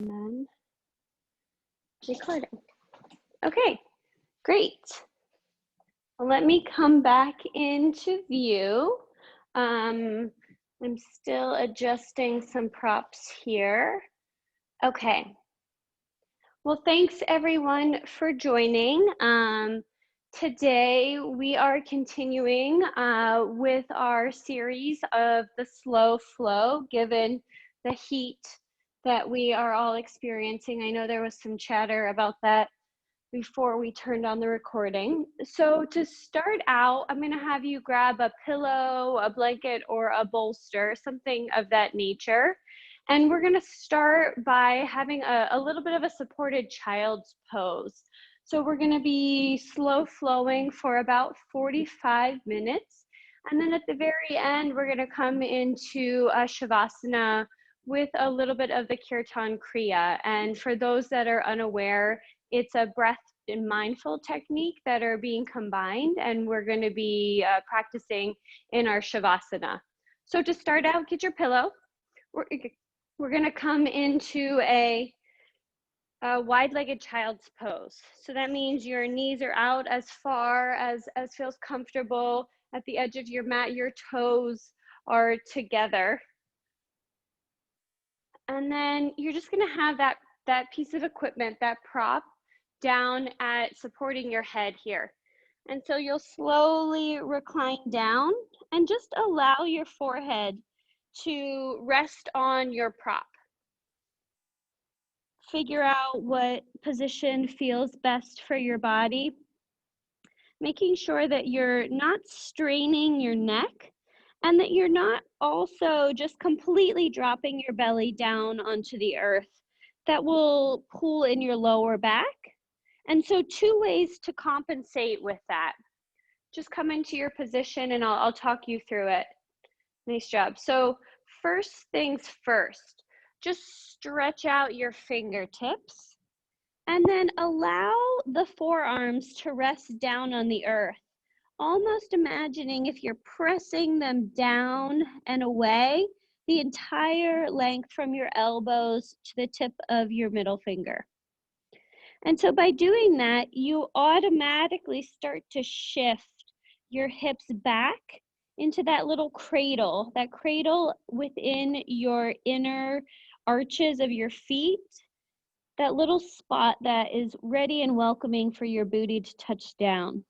And then recording. Okay, great. Well, let me come back into view. I'm still adjusting some props here. Okay. Well, thanks everyone for joining. Today we are continuing with our series of the slow flow, given the heat that we are all experiencing. I know there was some chatter about that before we turned on the recording. So to start out, I'm going to have you grab a pillow, a blanket, or a bolster, something of that nature. And we're going to start by having a little bit of a supported child's pose. So we're going to be slow flowing for about 45 minutes. And then at the very end, we're going to come into a Shavasana with a little bit of the Kirtan Kriya. And for those that are unaware, it's a breath and mindful technique that are being combined, and we're going to be practicing in our Shavasana. So to start out, get your pillow. We're going to come into a wide-legged child's pose. So that means your knees are out as far as feels comfortable. At the edge of your mat, your toes are together. And then you're just going to have that piece of equipment, that prop, down at supporting your head here. And so you'll slowly recline down and just allow your forehead to rest on your prop. Figure out what position feels best for your body, making sure that you're not straining your neck and that you're not also just completely dropping your belly down onto the earth. That will pull in your lower back. And so 2 ways to compensate with that. Just come into your position and I'll talk you through it. Nice job. So first things first, just stretch out your fingertips and then allow the forearms to rest down on the earth. Almost imagining if you're pressing them down and away, the entire length from your elbows to the tip of your middle finger. And so by doing that, you automatically start to shift your hips back into that little cradle, that cradle within your inner arches of your feet, that little spot that is ready and welcoming for your booty to touch down.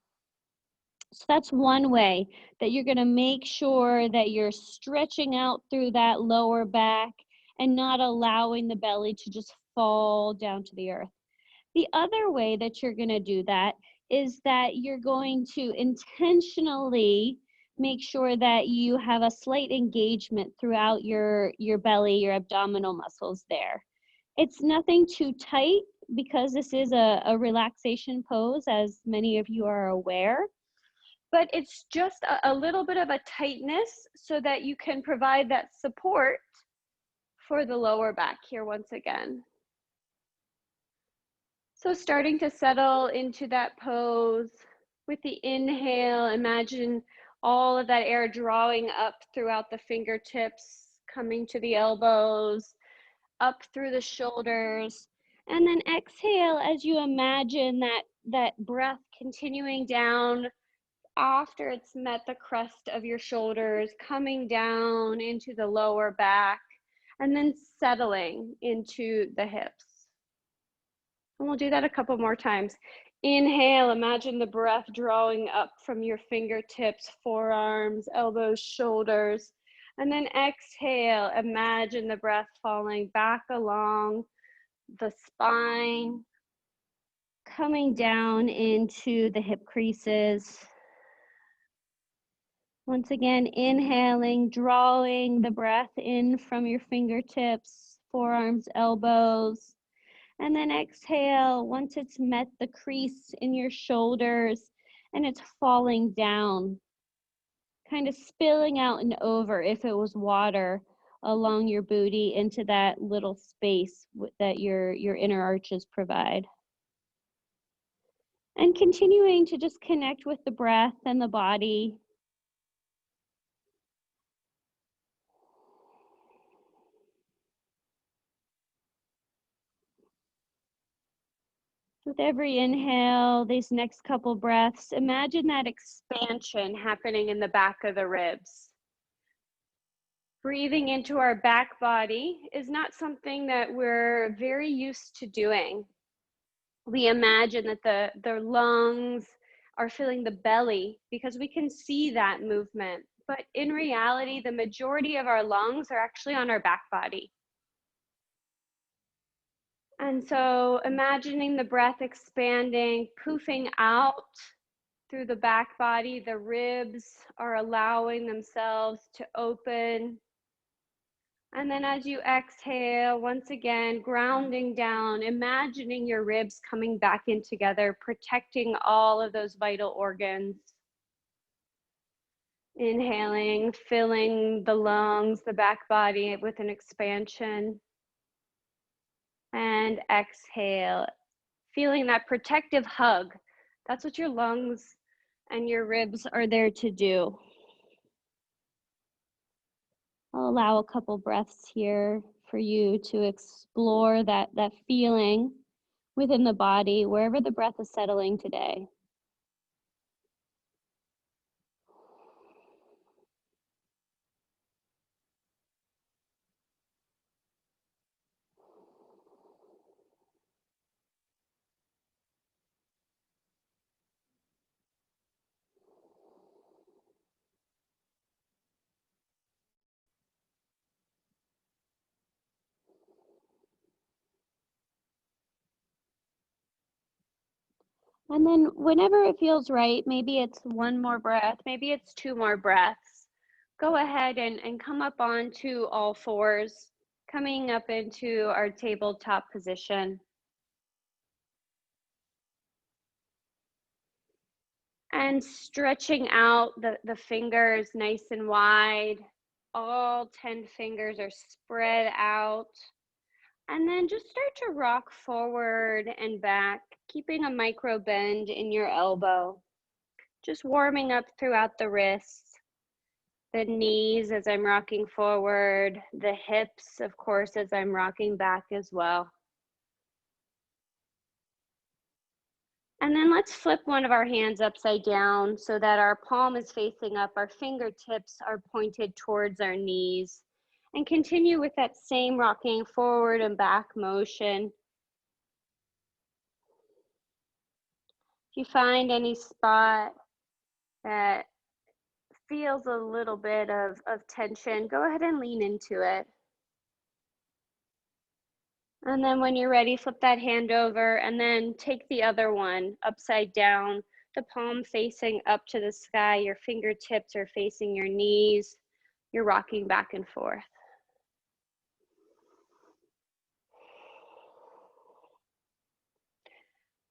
So that's one way that you're going to make sure that you're stretching out through that lower back and not allowing the belly to just fall down to the earth. The other way that you're going to do that is that you're going to intentionally make sure that you have a slight engagement throughout your belly, your abdominal muscles there. It's nothing too tight because this is a relaxation pose, as many of you are aware. But it's just a little bit of a tightness so that you can provide that support for the lower back here once again. So starting to settle into that pose with the inhale, imagine all of that air drawing up throughout the fingertips, coming to the elbows, up through the shoulders. And then exhale as you imagine that breath continuing down after it's met the crest of your shoulders, coming down into the lower back, and then settling into the hips. And we'll do that a couple more times. Inhale, imagine the breath drawing up from your fingertips, forearms, elbows, shoulders. And then exhale, imagine the breath falling back along the spine, coming down into the hip creases. Once again, inhaling, drawing the breath in from your fingertips, forearms, elbows. And then exhale, once it's met the crease in your shoulders and it's falling down, kind of spilling out and over, if it was water, along your booty into that little space that your inner arches provide. And continuing to just connect with the breath and the body. With every inhale, these next couple breaths, imagine that expansion happening in the back of the ribs. Breathing into our back body is not something that we're very used to doing. We imagine that the lungs are filling the belly because we can see that movement. But in reality, the majority of our lungs are actually on our back body. And so imagining the breath expanding, poofing out through the back body, the ribs are allowing themselves to open. And then as you exhale, once again, grounding down, imagining your ribs coming back in together, protecting all of those vital organs. Inhaling, filling the lungs, the back body with an expansion. And exhale, feeling that protective hug. That's what your lungs and your ribs are there to do. I'll allow a couple breaths here for you to explore that feeling within the body, wherever the breath is settling today. And then whenever it feels right, maybe it's one more breath, maybe it's two more breaths. Go ahead and come up onto all fours, coming up into our tabletop position. And stretching out the fingers nice and wide. All 10 fingers are spread out. And then just start to rock forward and back, keeping a micro bend in your elbow. Just warming up throughout the wrists, the knees as I'm rocking forward, the hips, of course, as I'm rocking back as well. And then let's flip one of our hands upside down so that our palm is facing up, our fingertips are pointed towards our knees, and continue with that same rocking forward and back motion. If you find any spot that feels a little bit of tension, go ahead and lean into it. And then when you're ready, flip that hand over and then take the other one upside down, the palm facing up to the sky, your fingertips are facing your knees, you're rocking back and forth.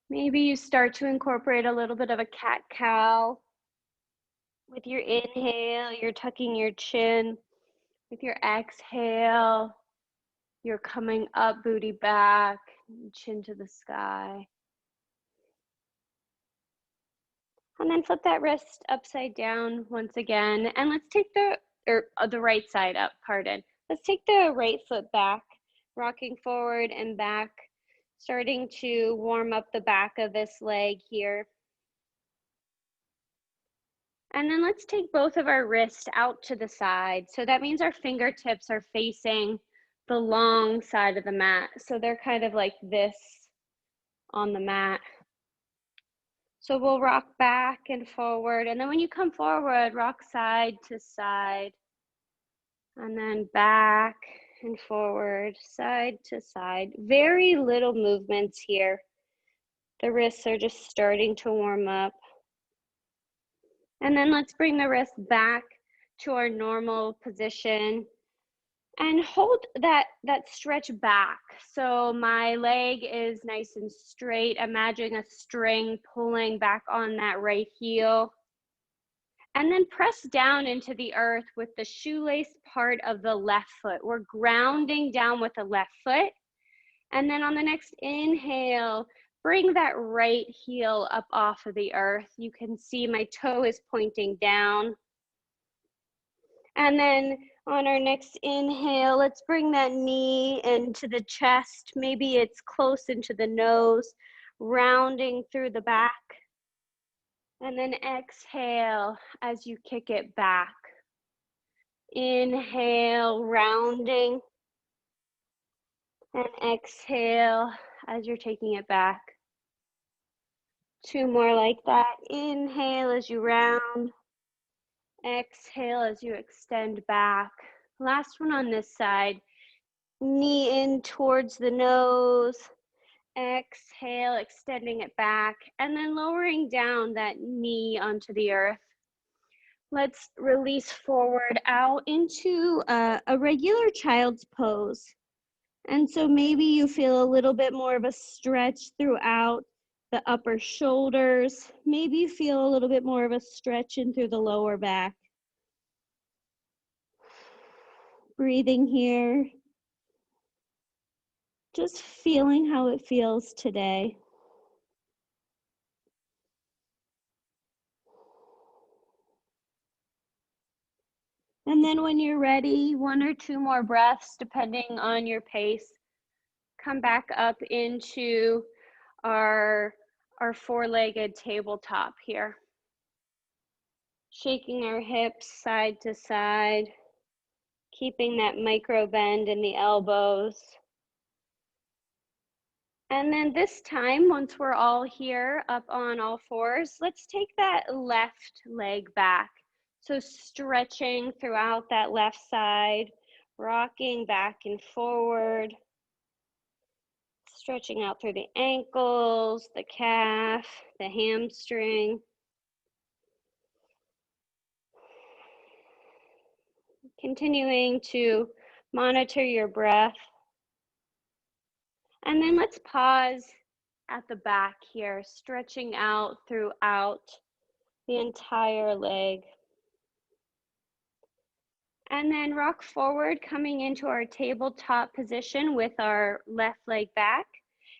Maybe you start to incorporate a little bit of a cat-cow. With your inhale, you're tucking your chin. With your exhale, you're coming up, booty back, chin to the sky. And then flip that wrist upside down once again. And let's take the right side up, pardon. Let's take the right foot back, rocking forward and back, starting to warm up the back of this leg here. And then let's take both of our wrists out to the side. So that means our fingertips are facing the long side of the mat. So they're kind of like this on the mat. So we'll rock back and forward. And then when you come forward, rock side to side. And then back and forward, side to side. Very little movements here. The wrists are just starting to warm up. And then let's bring the wrist back to our normal position and hold that stretch back. So my leg is nice and straight. Imagine a string pulling back on that right heel. And then press down into the earth with the shoelace part of the left foot. We're grounding down with the left foot. And then on the next inhale, bring that right heel up off of the earth. You can see my toe is pointing down. And then on our next inhale, let's bring that knee into the chest. Maybe it's close into the nose. rounding through the back. And then exhale as you kick it back. Inhale, rounding. And exhale as you're taking it back. 2 more like that. Inhale as you round. Exhale as you extend back. Last one on this side. Knee in towards the nose. Exhale, extending it back. And then lowering down that knee onto the earth. Let's release forward out into a regular child's pose. And so maybe you feel a little bit more of a stretch throughout the upper shoulders. Maybe you feel a little bit more of a stretch in through the lower back. Breathing here. Just feeling how it feels today. And then when you're ready, 1 or 2 more breaths, depending on your pace. Come back up into our 4-legged tabletop here. Shaking our hips side to side, keeping that micro bend in the elbows. And then this time, once we're all here up on all fours, let's take that left leg back. So stretching throughout that left side, rocking back and forward. Stretching out through the ankles, the calf, the hamstring. Continuing to monitor your breath. And then let's pause at the back here, stretching out throughout the entire leg. And then rock forward, coming into our tabletop position with our left leg back.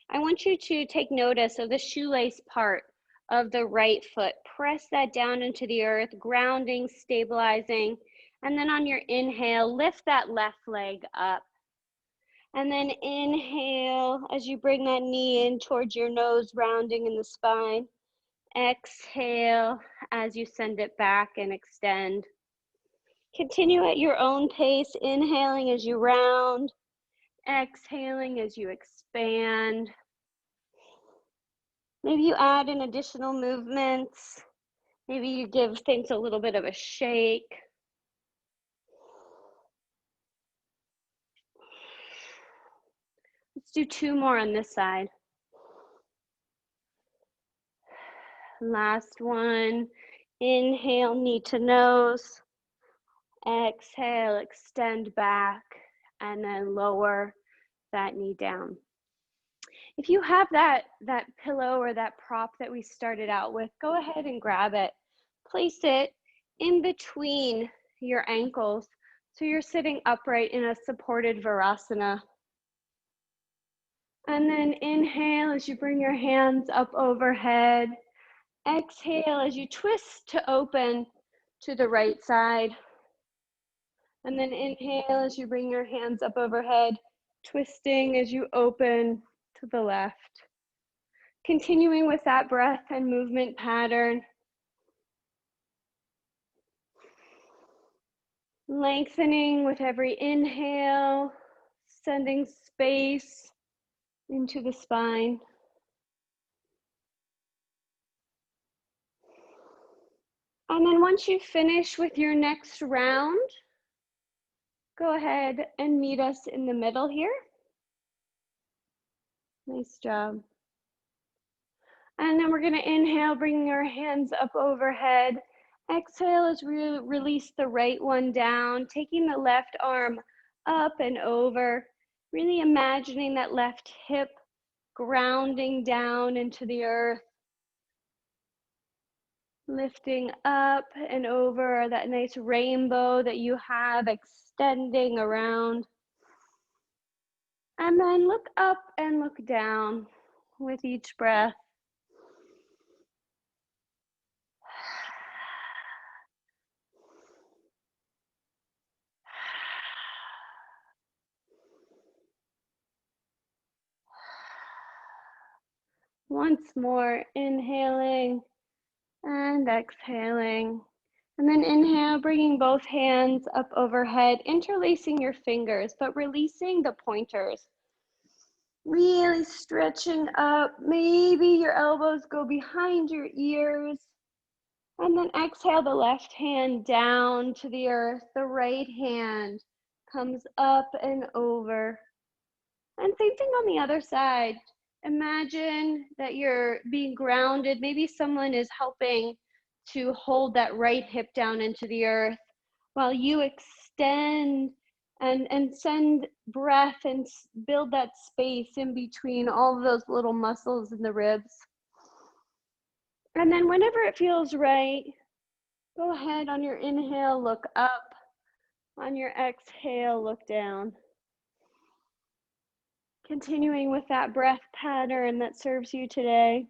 I want you to take notice of the shoelace part of the right foot. Press that down into the earth, grounding, stabilizing. And then on your inhale, lift that left leg up. And then inhale as you bring that knee in towards your nose, rounding in the spine. Exhale as you send it back and extend. Continue at your own pace, inhaling as you round, exhaling as you expand. Maybe you add in additional movements. Maybe you give things a little bit of a shake. Let's do 2 more on this side. Last one. Inhale, knee to nose. Exhale, extend back, and then lower that knee down. If you have that pillow or that prop that we started out with, go ahead and grab it. Place it in between your ankles so you're sitting upright in a supported Virasana. And then inhale as you bring your hands up overhead. Exhale as you twist to open to the right side. And then inhale as you bring your hands up overhead, twisting as you open to the left. Continuing with that breath and movement pattern. Lengthening with every inhale, sending space into the spine. And then once you finish with your next round, go ahead and meet us in the middle here. Nice job. And then we're going to inhale, bringing our hands up overhead. Exhale as we release the right one down, taking the left arm up and over, really imagining that left hip grounding down into the earth. Lifting up and over, that nice rainbow that you have extending around. And then look up and look down with each breath. Once more, inhaling and exhaling. And then inhale, bringing both hands up overhead, interlacing your fingers, but releasing the pointers. Really stretching up. Maybe your elbows go behind your ears. And then exhale the left hand down to the earth. The right hand comes up and over. And same thing on the other side. Imagine that you're being grounded. Maybe someone is helping to hold that right hip down into the earth while you extend and send breath and build that space in between all of those little muscles in the ribs. And then whenever it feels right, go ahead on your inhale, look up. On your exhale, look down. Continuing with that breath pattern that serves you today.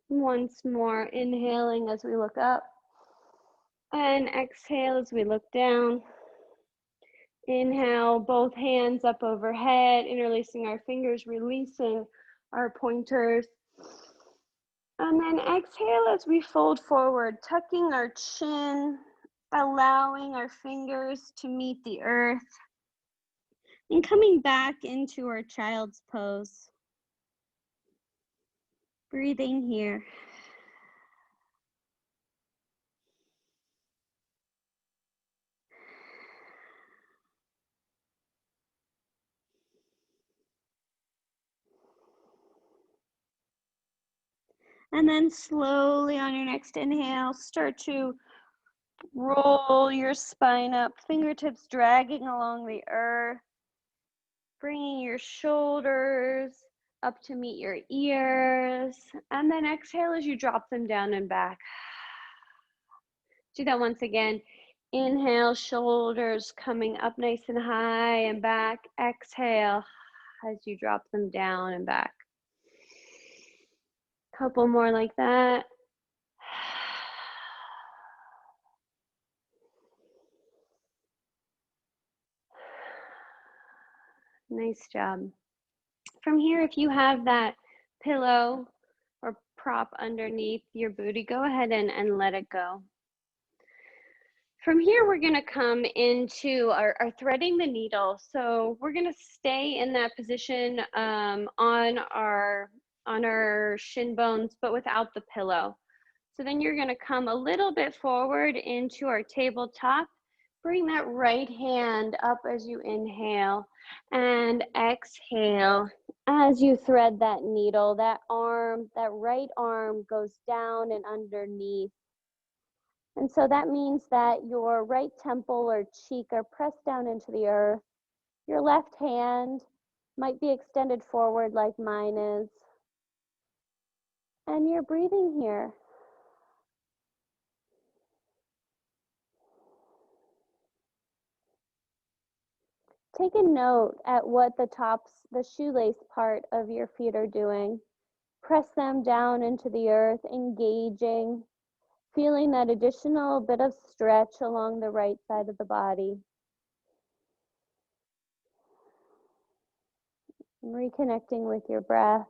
Once more, inhaling as we look up. And exhale as we look down. Inhale, both hands up overhead, interlacing our fingers, releasing our pointers. And then exhale as we fold forward, tucking our chin, allowing our fingers to meet the earth, and coming back into our child's pose. Breathing here. And then slowly on your next inhale, start to roll your spine up, fingertips dragging along the earth, bringing your shoulders up to meet your ears, and then exhale as you drop them down and back. Do that once again. Inhale, shoulders coming up nice and high and back. Exhale as you drop them down and back. Couple more like that. Nice job. From here, if you have that pillow or prop underneath your booty, go ahead and let it go. From here, we're going to come into our threading the needle. So we're going to stay in that position on our shin bones, but without the pillow. So then you're going to come a little bit forward into our tabletop. Bring that right hand up as you inhale and exhale as you thread that needle. That right arm goes down and underneath. And so that means that your right temple or cheek are pressed down into the earth. Your left hand might be extended forward like mine is. And you're breathing here. Take a note at what the shoelace part of your feet are doing. Press them down into the earth, engaging, feeling that additional bit of stretch along the right side of the body. And reconnecting with your breath.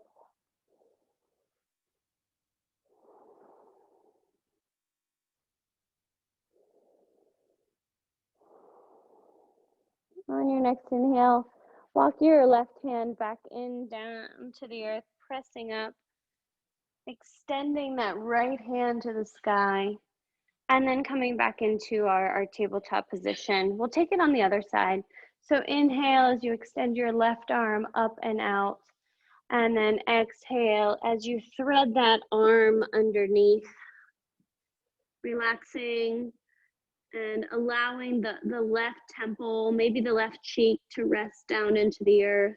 On your next inhale, walk your left hand back in, down to the earth, pressing up, extending that right hand to the sky, and then coming back into our tabletop position. We'll take it on the other side. So inhale as you extend your left arm up and out, and then exhale as you thread that arm underneath, relaxing and allowing the left temple, maybe the left cheek, to rest down into the earth.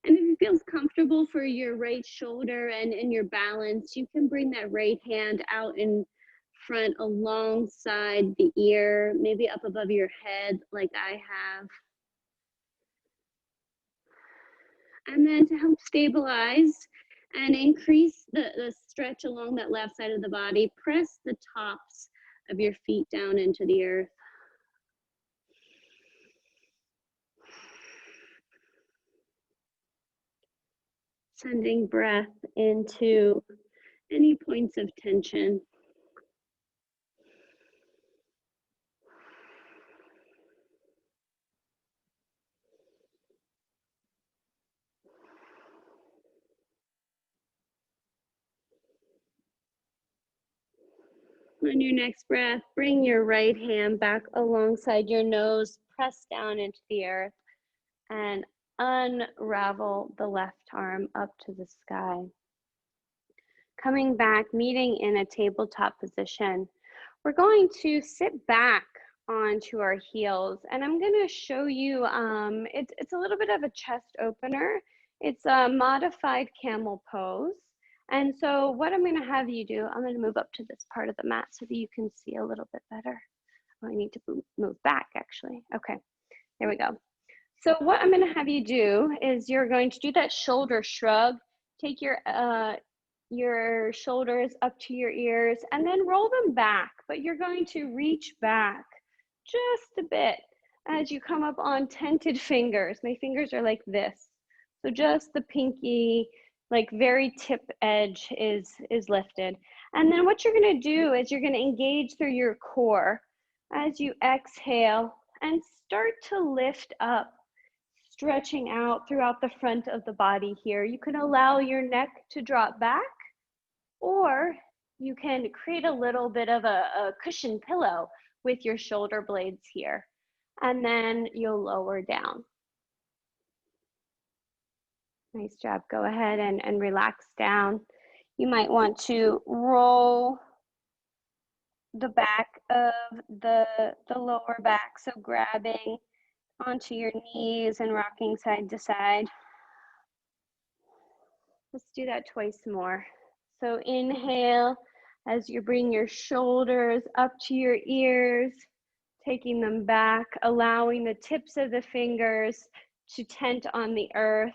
And if it feels comfortable for your right shoulder and in your balance, you can bring that right hand out in front alongside the ear, maybe up above your head like I have. And then to help stabilize and increase the stretch along that left side of the body, press the tops of your feet down into the earth. Sending breath into any points of tension. On your next breath, bring your right hand back alongside your nose, press down into the earth, and unravel the left arm up to the sky. Coming back, meeting in a tabletop position. We're going to sit back onto our heels, and I'm going to show you, it's a little bit of a chest opener. It's a modified camel pose. And so what I'm going to have you do, I'm going to move up to this part of the mat so that you can see a little bit better. Oh, I need to move back, actually. Okay, there we go. So what I'm going to have you do is you're going to do that shoulder shrug. Take your shoulders up to your ears and then roll them back, but you're going to reach back just a bit as you come up on tented fingers. My fingers are like this. So just the pinky, like very tip edge is lifted. And then what you're going to do is you're going to engage through your core as you exhale and start to lift up, stretching out throughout the front of the body here. You can allow your neck to drop back, or you can create a little bit of a cushion pillow with your shoulder blades here. And then you'll lower down. Nice job. Go ahead and relax down. You might want to roll the back of the lower back, so grabbing onto your knees and rocking side to side. Let's do that twice more. So inhale as you bring your shoulders up to your ears, taking them back, allowing the tips of the fingers to tent on the earth.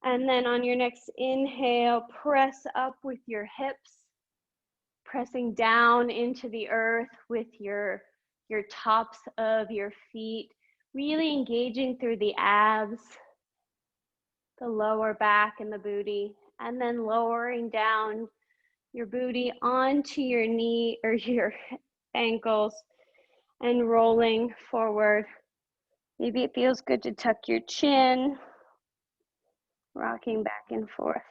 And then on your next inhale, press up with your hips, pressing down into the earth with your tops of your feet, really engaging through the abs, the lower back and the booty, and then lowering down your booty onto your knee or your ankles and rolling forward. Maybe it feels good to tuck your chin, rocking back and forth.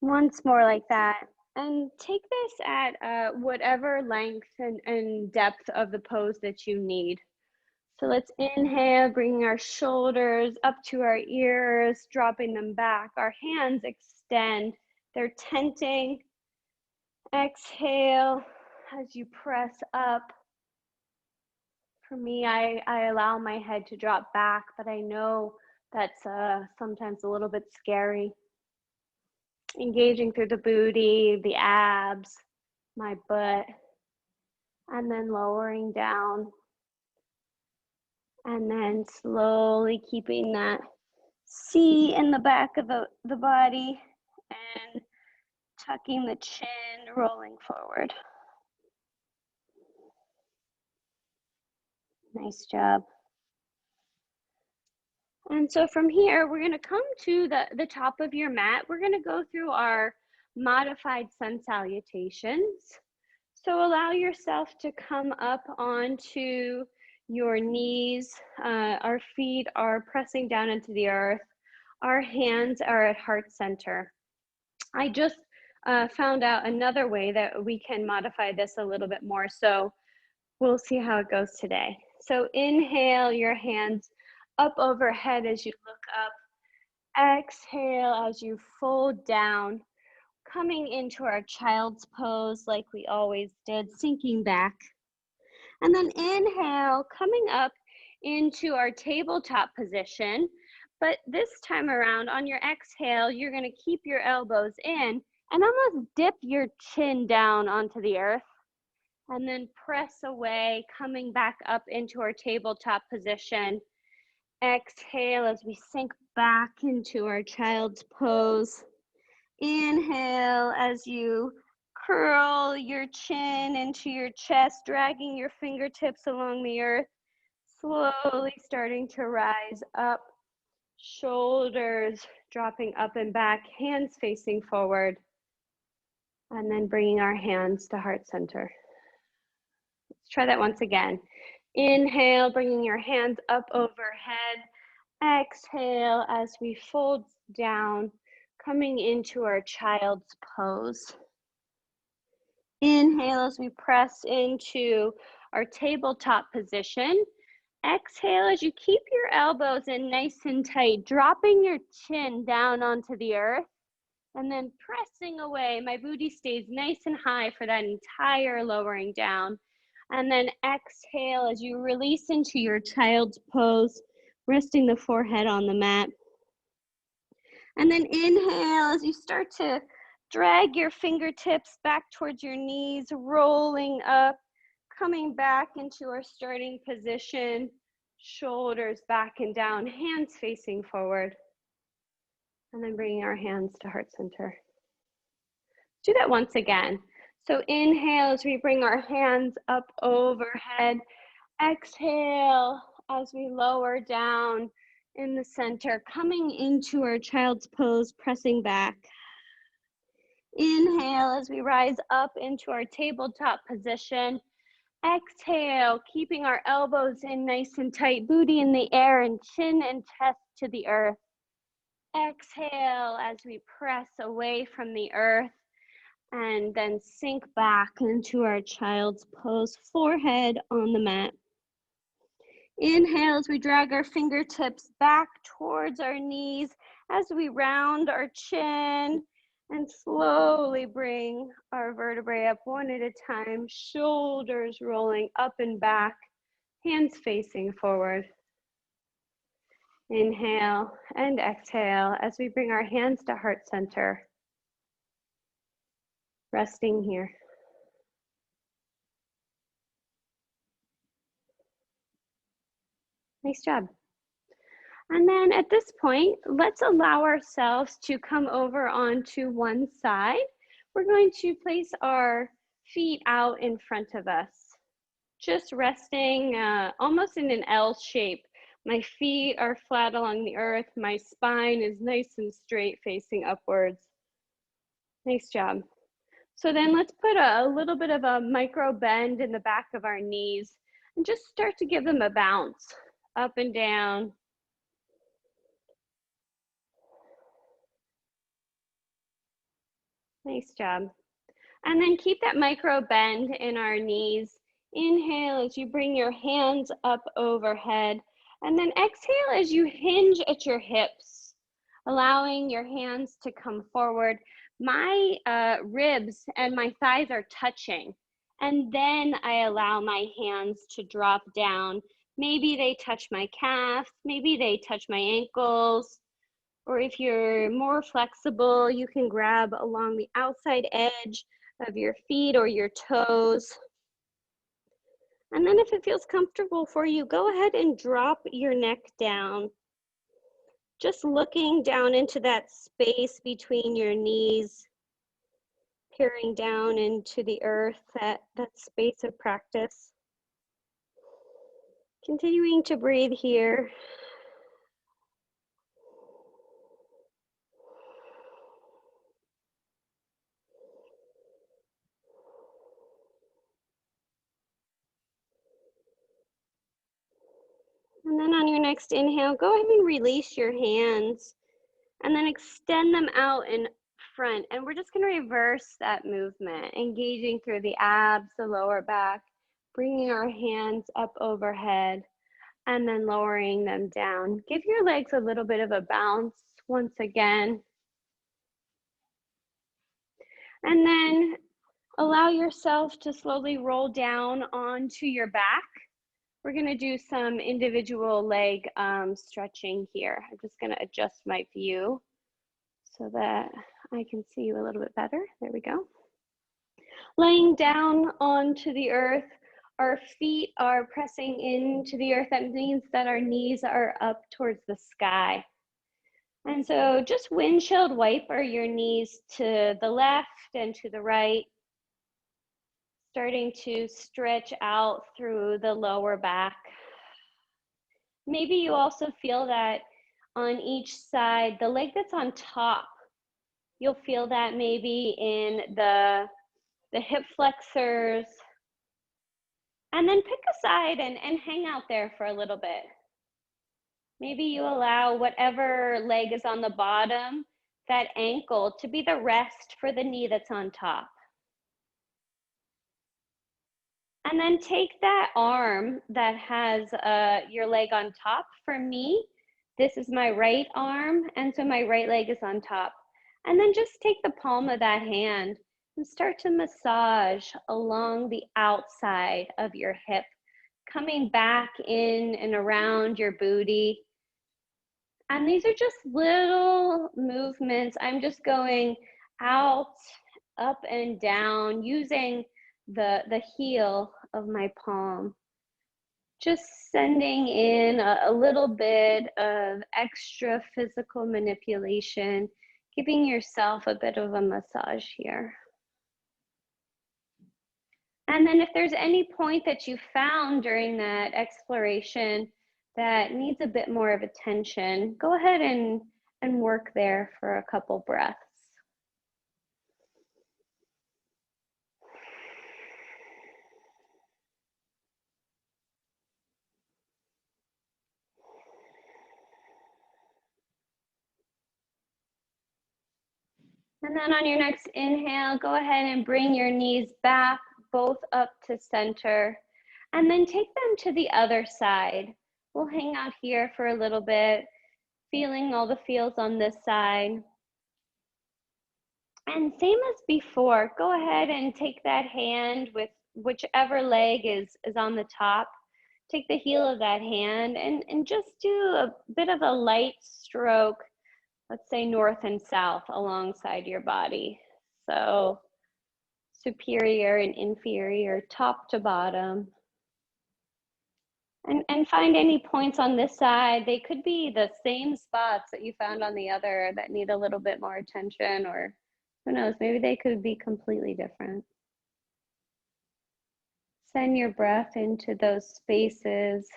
Once more like that. And take this at whatever length and depth of the pose that you need. So let's inhale, bringing our shoulders up to our ears, dropping them back. Our hands extend, they're tenting. Exhale as you press up. For me, I allow my head to drop back, but I know that's sometimes a little bit scary. Engaging through the booty, the abs, my butt, and then lowering down. And then slowly keeping that C in the back of the body and tucking the chin, rolling forward. Nice job. And so from here, we're going to come to the top of your mat. We're going to go through our modified sun salutations. So allow yourself to come up onto your knees. Our feet are pressing down into the earth. Our hands are at heart center. I just found out another way that we can modify this a little bit more. So we'll see how it goes today. So inhale your hands up overhead as you look up. Exhale as you fold down, coming into our child's pose like we always did, sinking back. And then inhale, coming up into our tabletop position. But this time around, on your exhale, you're going to keep your elbows in and almost dip your chin down onto the earth. And then press away, coming back up into our tabletop position. Exhale as we sink back into our child's pose. Inhale as you curl your chin into your chest, dragging your fingertips along the earth, slowly starting to rise up, shoulders dropping up and back, hands facing forward, and then bringing our hands to heart center. Let's try that once again. Inhale, bringing your hands up overhead. Exhale as we fold down, coming into our child's pose. Inhale as we press into our tabletop position. Exhale as you keep your elbows in nice and tight, dropping your chin down onto the earth, and then pressing away. My booty stays nice and high for that entire lowering down. And then exhale as you release into your child's pose, resting the forehead on the mat. And then inhale as you start to drag your fingertips back towards your knees, rolling up, coming back into our starting position, shoulders back and down, hands facing forward. And then bringing our hands to heart center. Do that once again. So inhale as we bring our hands up overhead. Exhale as we lower down in the center, coming into our child's pose, pressing back. Inhale as we rise up into our tabletop position. Exhale, keeping our elbows in nice and tight, booty in the air and chin and chest to the earth. Exhale as we press away from the earth and then sink back into our child's pose, forehead on the mat. Inhale as we drag our fingertips back towards our knees as we round our chin and slowly bring our vertebrae up one at a time, shoulders rolling up and back, hands facing forward. Inhale and exhale as we bring our hands to heart center, resting here. Nice job. And then at this point, let's allow ourselves to come over onto one side. We're going to place our feet out in front of us, just resting almost in an L shape. My feet are flat along the earth. My spine is nice and straight facing upwards. Nice job. So then let's put a little bit of a micro bend in the back of our knees and just start to give them a bounce up and down. Nice job. And then keep that micro bend in our knees. Inhale as you bring your hands up overhead. And then exhale as you hinge at your hips, allowing your hands to come forward. My ribs and my thighs are touching. And then I allow my hands to drop down. Maybe they touch my calves, maybe they touch my ankles. Or if you're more flexible, you can grab along the outside edge of your feet or your toes. And then if it feels comfortable for you, go ahead and drop your neck down. Just looking down into that space between your knees, peering down into the earth, that space of practice. Continuing to breathe here. And then on your next inhale, go ahead and release your hands and then extend them out in front. And we're just going to reverse that movement, engaging through the abs, the lower back, bringing our hands up overhead and then lowering them down. Give your legs a little bit of a bounce once again. And then allow yourself to slowly roll down onto your back. We're going to do some individual leg stretching here. I'm just going to adjust my view so that I can see you a little bit better. There we go. Laying down onto the earth, our feet are pressing into the earth. That means that our knees are up towards the sky. And so just windshield wiper your knees to the left and to the right. Starting to stretch out through the lower back. Maybe you also feel that on each side, the leg that's on top, you'll feel that maybe in the hip flexors. And then pick a side and hang out there for a little bit. Maybe you allow whatever leg is on the bottom, that ankle, to be the rest for the knee that's on top. And then take that arm that has your leg on top. For me, this is my right arm, and so my right leg is on top. And then just take the palm of that hand and start to massage along the outside of your hip, coming back in and around your booty. And these are just little movements. I'm just going out, up and down, using the heel of my palm. Just sending in a little bit of extra physical manipulation, giving yourself a bit of a massage here. And then if there's any point that you found during that exploration that needs a bit more of attention, go ahead and work there for a couple breaths. And then on your next inhale, go ahead and bring your knees back, both up to center, and then take them to the other side. We'll hang out here for a little bit, feeling all the feels on this side. And same as before, go ahead and take that hand with whichever leg is on the top. Take the heel of that hand and just do a bit of a light stroke, let's say north and south alongside your body. So superior and inferior, top to bottom. And find any points on this side. They could be the same spots that you found on the other that need a little bit more attention, or who knows, maybe they could be completely different. Send your breath into those spaces.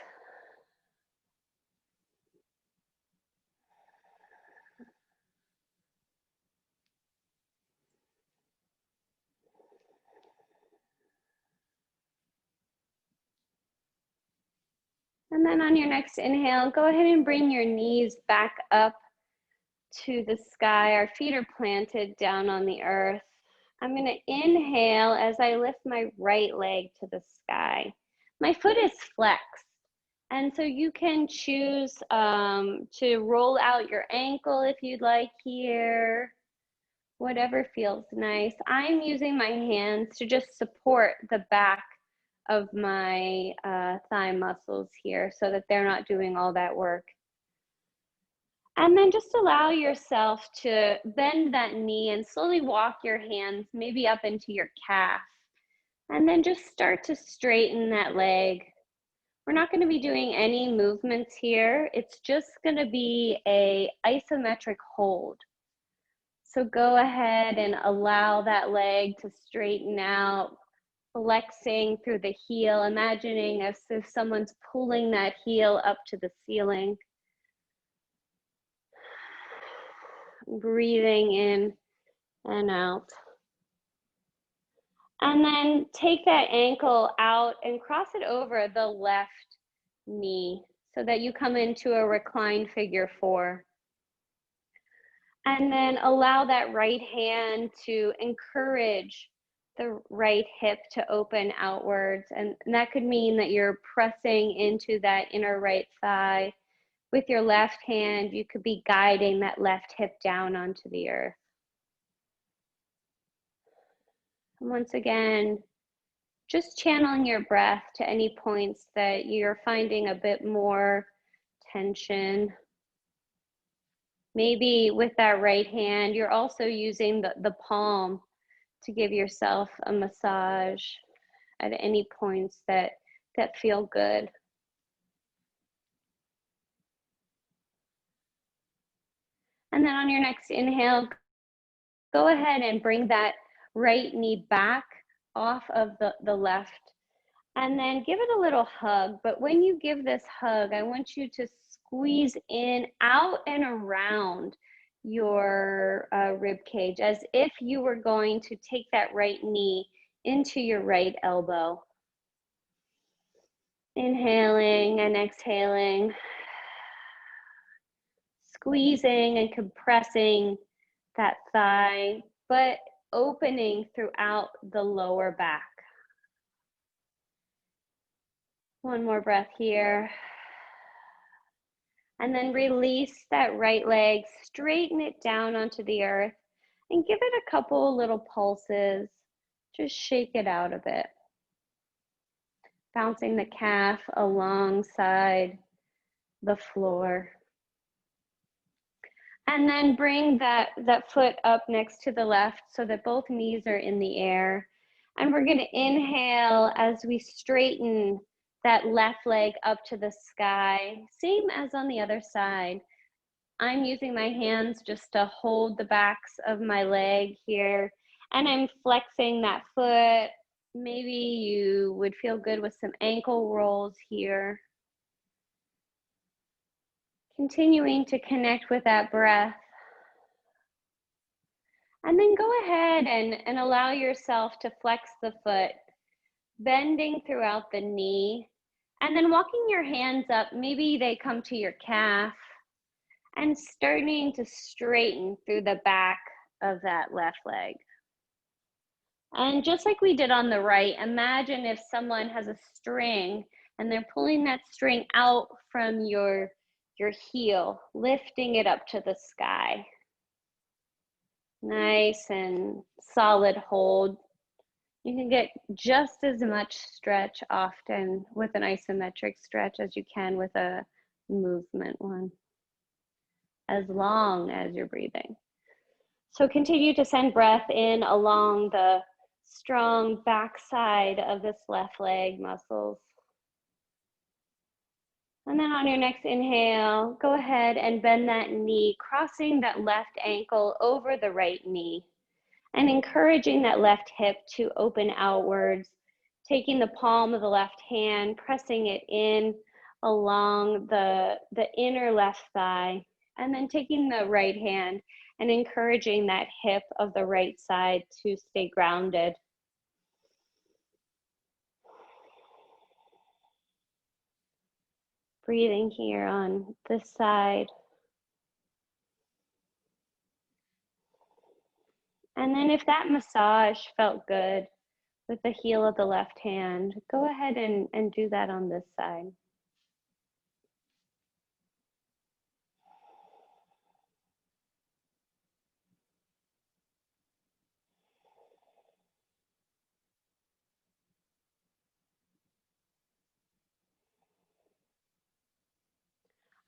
And then on your next inhale, go ahead and bring your knees back up to the sky. Our feet are planted down on the earth. I'm going to inhale as I lift my right leg to the sky. My foot is flexed, and so you can choose to roll out your ankle if you'd like here, whatever feels nice. I'm using my hands to just support the back of my thigh muscles here so that they're not doing all that work. And then just allow yourself to bend that knee and slowly walk your hands maybe up into your calf. And then just start to straighten that leg. We're not going to be doing any movements here. It's just going to be an isometric hold. So go ahead and allow that leg to straighten out, flexing through the heel, imagining as if someone's pulling that heel up to the ceiling. Breathing in and out. And then take that ankle out and cross it over the left knee so that you come into a reclined figure four. And then allow that right hand to encourage the right hip to open outwards. And that could mean that you're pressing into that inner right thigh. With your left hand, you could be guiding that left hip down onto the earth. And once again, just channeling your breath to any points that you're finding a bit more tension. Maybe with that right hand, you're also using the palm to give yourself a massage at any points that feel good. And then on your next inhale, go ahead and bring that right knee back off of the left, and then give it a little hug. But when you give this hug, I want you to squeeze in, out and around your rib cage, as if you were going to take that right knee into your right elbow. Inhaling and exhaling, squeezing and compressing that thigh, but opening throughout the lower back. One more breath here. And then release that right leg, straighten it down onto the earth, and give it a couple little pulses. Just shake it out a bit. Bouncing the calf alongside the floor. And then bring that foot up next to the left so that both knees are in the air. And we're gonna inhale as we straighten that left leg up to the sky, same as on the other side. I'm using my hands just to hold the backs of my leg here, and I'm flexing that foot. Maybe you would feel good with some ankle rolls here. Continuing to connect with that breath. And then go ahead and allow yourself to flex the foot, bending throughout the knee, and then walking your hands up. Maybe they come to your calf, and starting to straighten through the back of that left leg. And just like we did on the right, imagine if someone has a string and they're pulling that string out from your heel, lifting it up to the sky. Nice and solid hold. You can get just as much stretch often with an isometric stretch as you can with a movement one, as long as you're breathing. So continue to send breath in along the strong backside of this left leg muscles. And then on your next inhale, go ahead and bend that knee, crossing that left ankle over the right knee, and encouraging that left hip to open outwards, taking the palm of the left hand, pressing it in along the inner left thigh, and then taking the right hand and encouraging that hip of the right side to stay grounded. Breathing here on this side. And then if that massage felt good with the heel of the left hand, go ahead and do that on this side.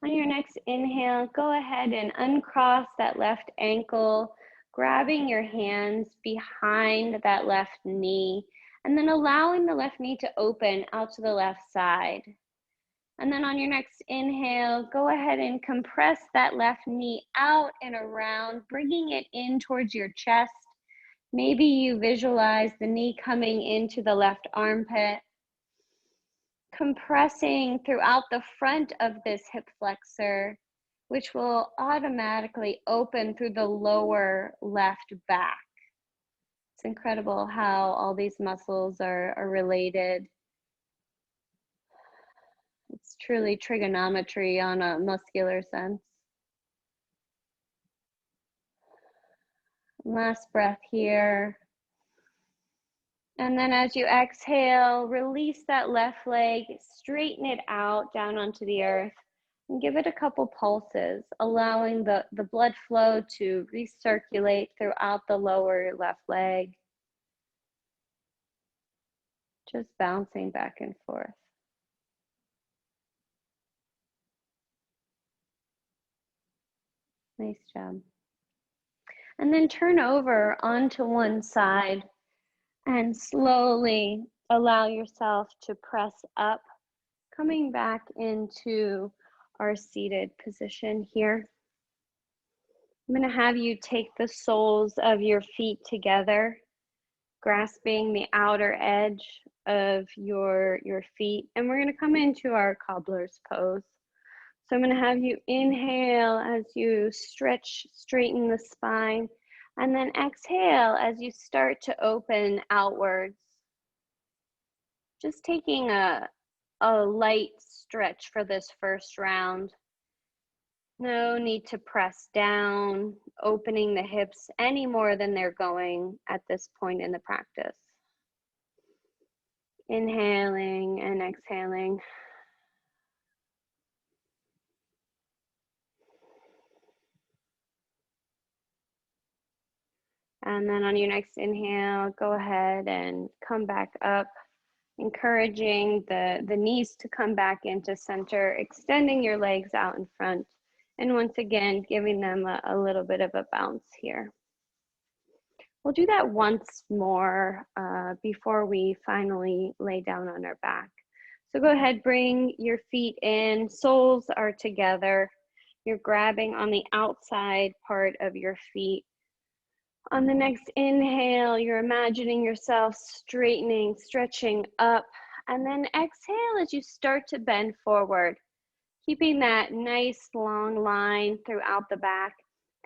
On your next inhale, go ahead and uncross that left ankle, grabbing your hands behind that left knee, and then allowing the left knee to open out to the left side. And then on your next inhale, go ahead and compress that left knee out and around, bringing it in towards your chest. Maybe you visualize the knee coming into the left armpit, compressing throughout the front of this hip flexor, which will automatically open through the lower left back. It's incredible how all these muscles are related. It's truly trigonometry on a muscular sense. Last breath here. And then as you exhale, release that left leg, straighten it out down onto the earth, and give it a couple pulses, allowing the blood flow to recirculate throughout the lower left leg. Just bouncing back and forth. Nice job. And then turn over onto one side and slowly allow yourself to press up, coming back into our seated position here. I'm going to have you take the soles of your feet together, grasping the outer edge of your feet. And we're going to come into our cobbler's pose. So I'm going to have you inhale as you stretch, straighten the spine, and then exhale as you start to open outwards. Just taking a light stretch for this first round. No need to press down, opening the hips any more than they're going at this point in the practice. Inhaling and exhaling. And then on your next inhale, go ahead and come back up, encouraging the knees to come back into center, extending your legs out in front. And once again, giving them a little bit of a bounce here. We'll do that once more before we finally lay down on our back. So go ahead, bring your feet in, soles are together. You're grabbing on the outside part of your feet. On the next inhale, you're imagining yourself straightening, stretching up, and then exhale as you start to bend forward, keeping that nice long line throughout the back.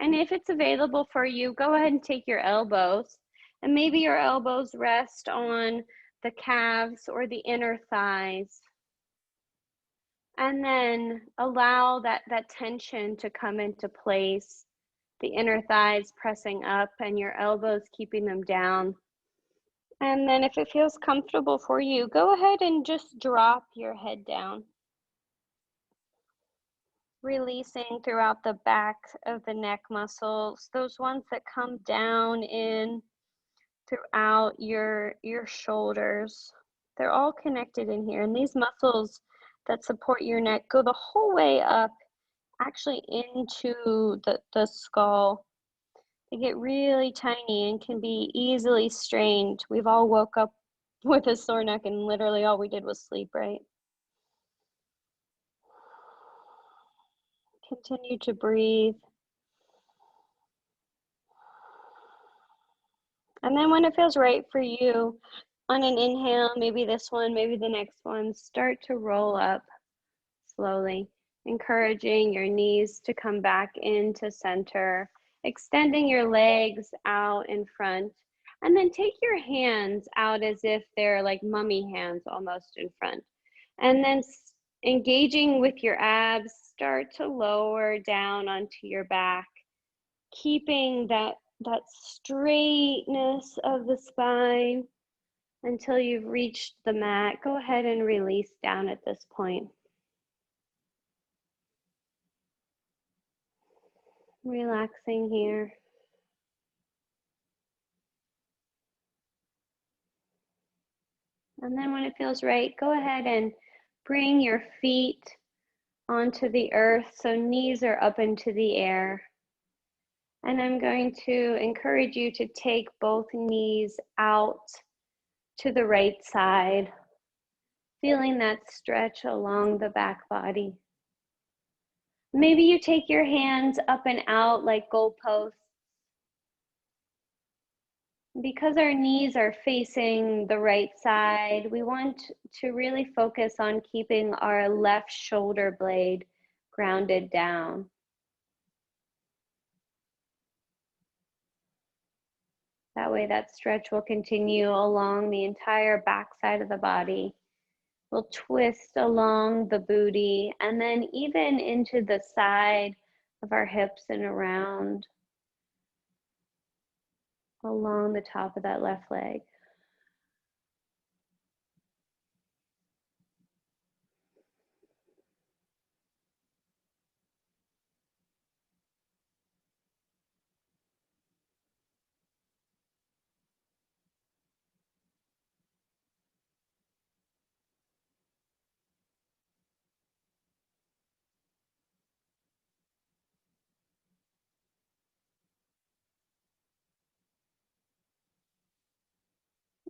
And if it's available for you, go ahead and take your elbows, and maybe your elbows rest on the calves or the inner thighs. And then allow that tension to come into place. The inner thighs pressing up and your elbows keeping them down. And then if it feels comfortable for you, go ahead and just drop your head down. Releasing throughout the back of the neck muscles, those ones that come down in throughout your shoulders. They're all connected in here. And these muscles that support your neck go the whole way up, actually into the skull. They get really tiny and can be easily strained. We've all woke up with a sore neck and literally all we did was sleep, right? Continue to breathe. And then when it feels right for you, on an inhale, maybe this one, maybe the next one, start to roll up slowly, encouraging your knees to come back into center, extending your legs out in front, and then take your hands out as if they're like mummy hands almost in front. And then engaging with your abs, start to lower down onto your back, keeping that straightness of the spine until you've reached the mat. Go ahead and release down at this point. Relaxing here. And then when it feels right, go ahead and bring your feet onto the earth so knees are up into the air. And I'm going to encourage you to take both knees out to the right side, feeling that stretch along the back body. Maybe you take your hands up and out like goalposts. Because our knees are facing the right side, we want to really focus on keeping our left shoulder blade grounded down. That way that stretch will continue along the entire back side of the body. We'll twist along the booty and then even into the side of our hips and around along the top of that left leg.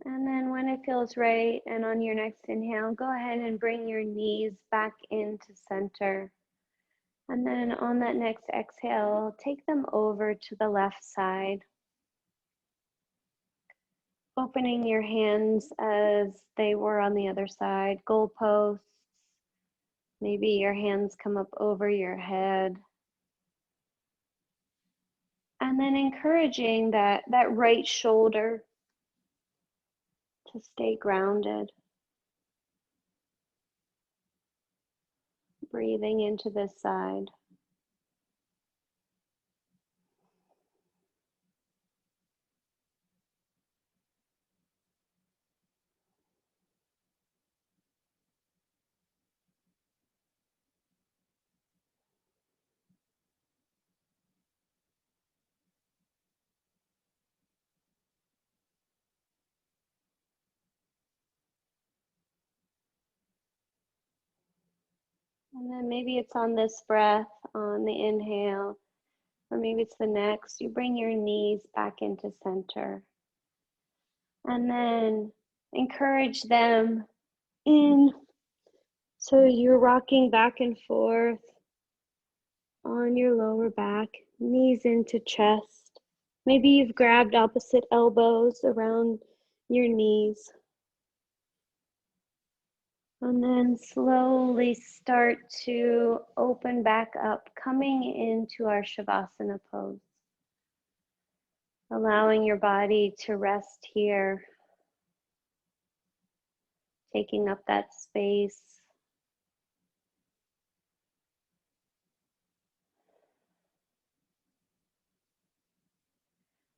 And then when it feels right and on your next inhale, go ahead and bring your knees back into center. And then on that next exhale, take them over to the left side. Opening your hands as they were on the other side, goalposts. Maybe your hands come up over your head. And then encouraging that right shoulder to stay grounded. Breathing into this side. And then maybe it's on this breath, on the inhale, or maybe it's the next. You bring your knees back into center. And then encourage them in. So you're rocking back and forth on your lower back, knees into chest. Maybe you've grabbed opposite elbows around your knees. And then slowly start to open back up, coming into our Shavasana pose. Allowing your body to rest here, taking up that space.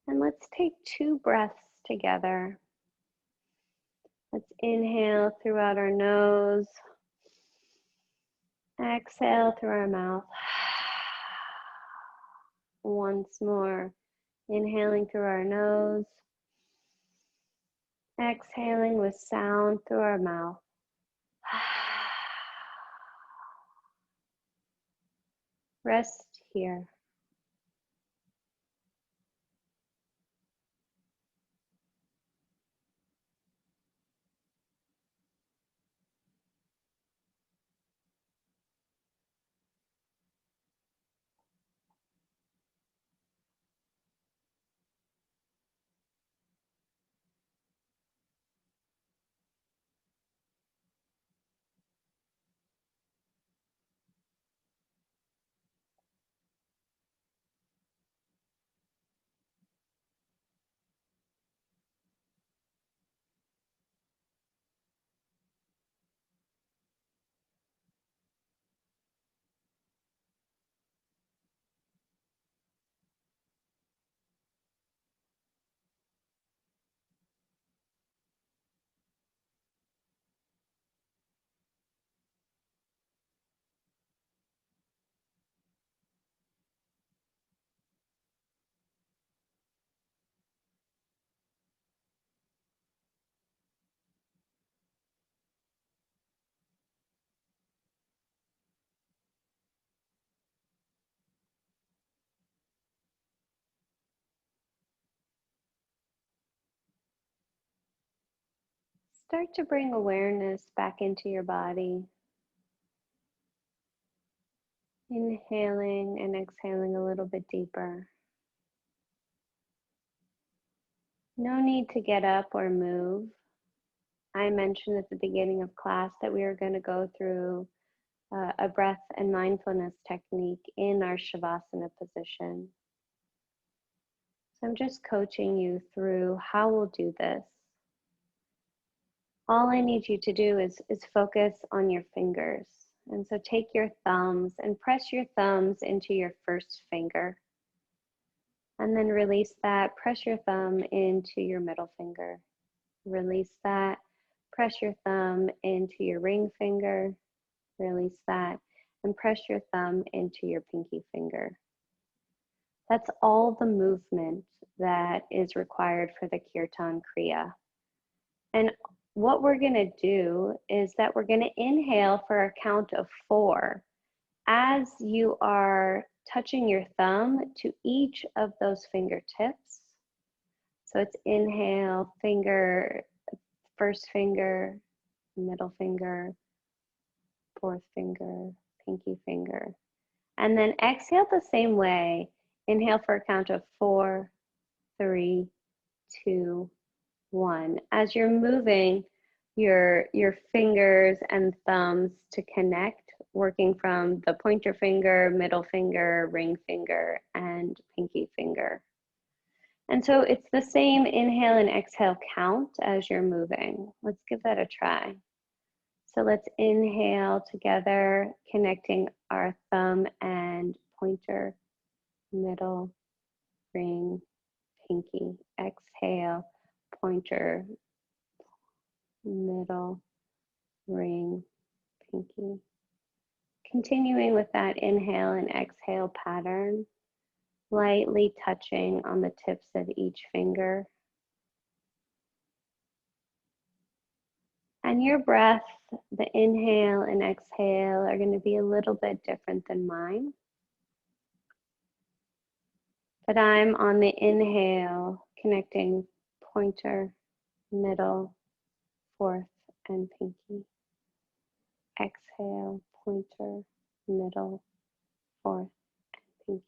And let's take 2 breaths together. Let's inhale throughout our nose. Exhale through our mouth. Once more, inhaling through our nose. Exhaling with sound through our mouth. Rest here. Start to bring awareness back into your body. Inhaling and exhaling a little bit deeper. No need to get up or move. I mentioned at the beginning of class that we are going to go through a breath and mindfulness technique in our Shavasana position. So I'm just coaching you through how we'll do this. All I need you to do is focus on your fingers. And so take your thumbs and press your thumbs into your first finger. And then release that, press your thumb into your middle finger. Release that, press your thumb into your ring finger. Release that, and press your thumb into your pinky finger. That's all the movement that is required for the Kirtan Kriya. And what we're going to do is that we're going to inhale for a count of 4 as you are touching your thumb to each of those fingertips. So it's inhale, finger, first finger, middle finger, fourth finger, pinky finger. And then exhale the same way. Inhale for a count of 4, 3, 2, 1. As you're moving your fingers and thumbs to connect, working from the pointer finger, middle finger, ring finger, and pinky finger. And so it's the same inhale and exhale count as you're moving. Let's give that a try. So let's inhale together, connecting our thumb and pointer, middle, ring, pinky. Exhale, pointer, middle, ring, pinky. Continuing with that inhale and exhale pattern, lightly touching on the tips of each finger. And your breath, the inhale and exhale, are going to be a little bit different than mine. But I'm on the inhale, connecting pointer, middle, fourth, and pinky. Exhale, pointer, middle, fourth, and pinky.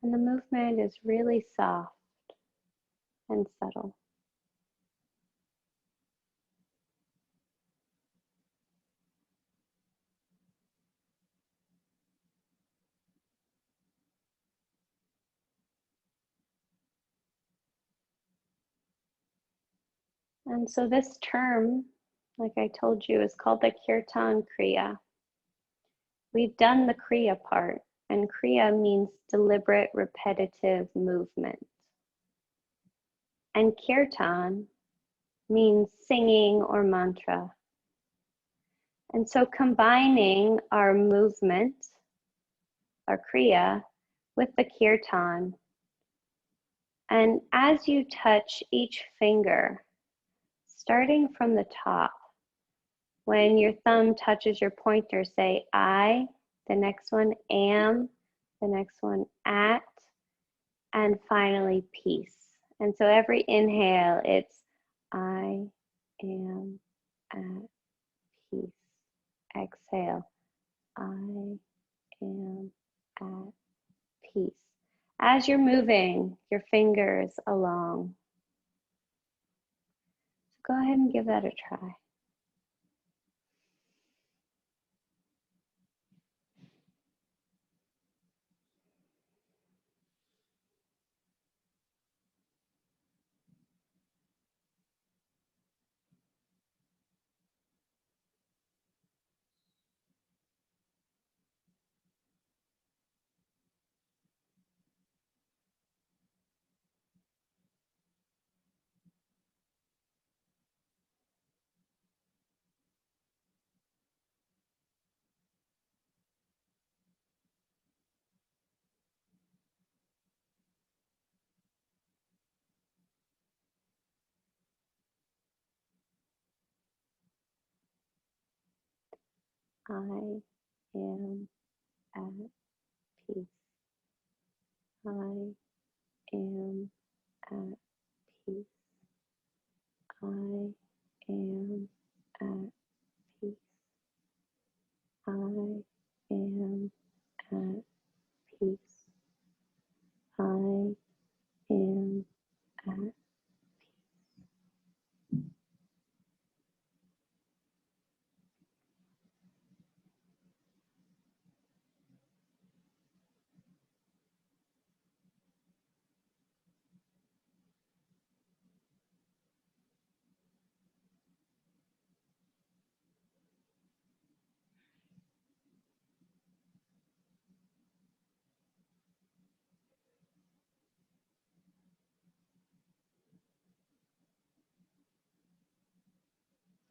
And the movement is really soft and subtle. And so this term, like I told you, is called the Kirtan Kriya. We've done the Kriya part, and Kriya means deliberate, repetitive movement. And Kirtan means singing or mantra. And so combining our movement, our Kriya, with the Kirtan, and as you touch each finger, starting from the top, when your thumb touches your pointer, say I, the next one am, the next one at, and finally peace. And so every inhale, it's I am at peace. Exhale, I am at peace. As you're moving your fingers along, go ahead and give that a try. I am at peace. I am at peace. I am at peace. I am at peace. I am at.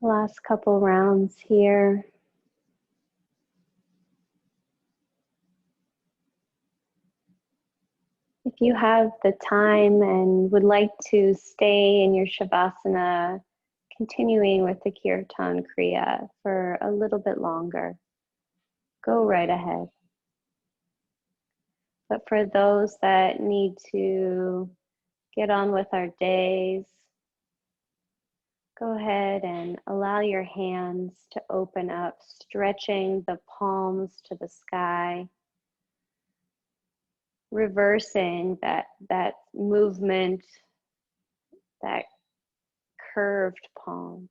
Last couple rounds here. If you have the time and would like to stay in your Shavasana, continuing with the Kirtan Kriya for a little bit longer, go right ahead. But for those that need to get on with our days, go ahead and allow your hands to open up, stretching the palms to the sky. reversing that movement, that curved palm.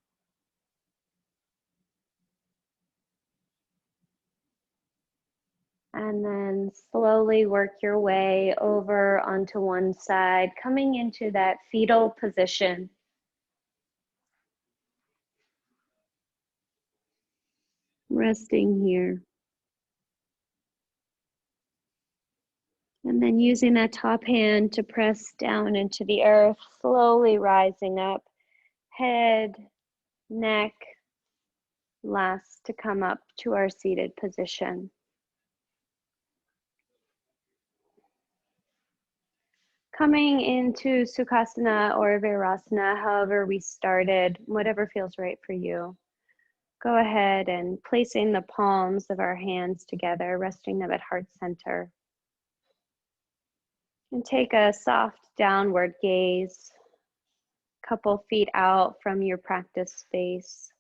And then slowly work your way over onto one side, coming into that fetal position. Resting here. And then using that top hand to press down into the earth, slowly rising up, head, neck, last to come up to our seated position. Coming into Sukhasana or Virasana, however we started, whatever feels right for you. Go ahead and placing the palms of our hands together, resting them at heart center. And take a soft downward gaze, couple feet out from your practice space.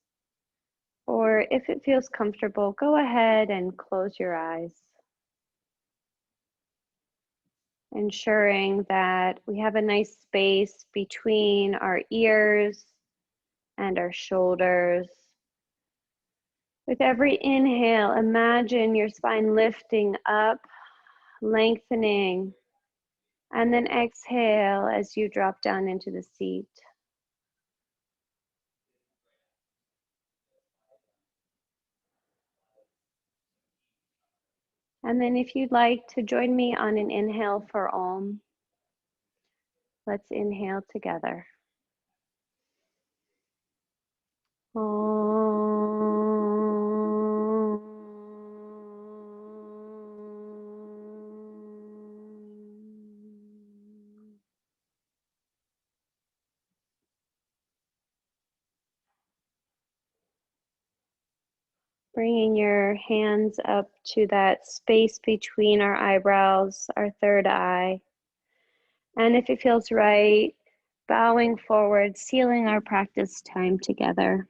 Or if it feels comfortable, go ahead and close your eyes. Ensuring that we have a nice space between our ears and our shoulders. With every inhale, imagine your spine lifting up, lengthening, and then exhale as you drop down into the seat. And then if you'd like to join me on an inhale for Om, let's inhale together. Bringing your hands up to that space between our eyebrows, our third eye. And if it feels right, bowing forward, sealing our practice time together.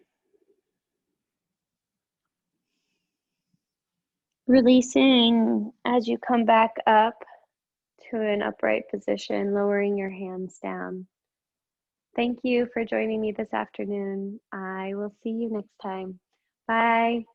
Releasing as you come back up to an upright position, lowering your hands down. Thank you for joining me this afternoon. I will see you next time. Bye.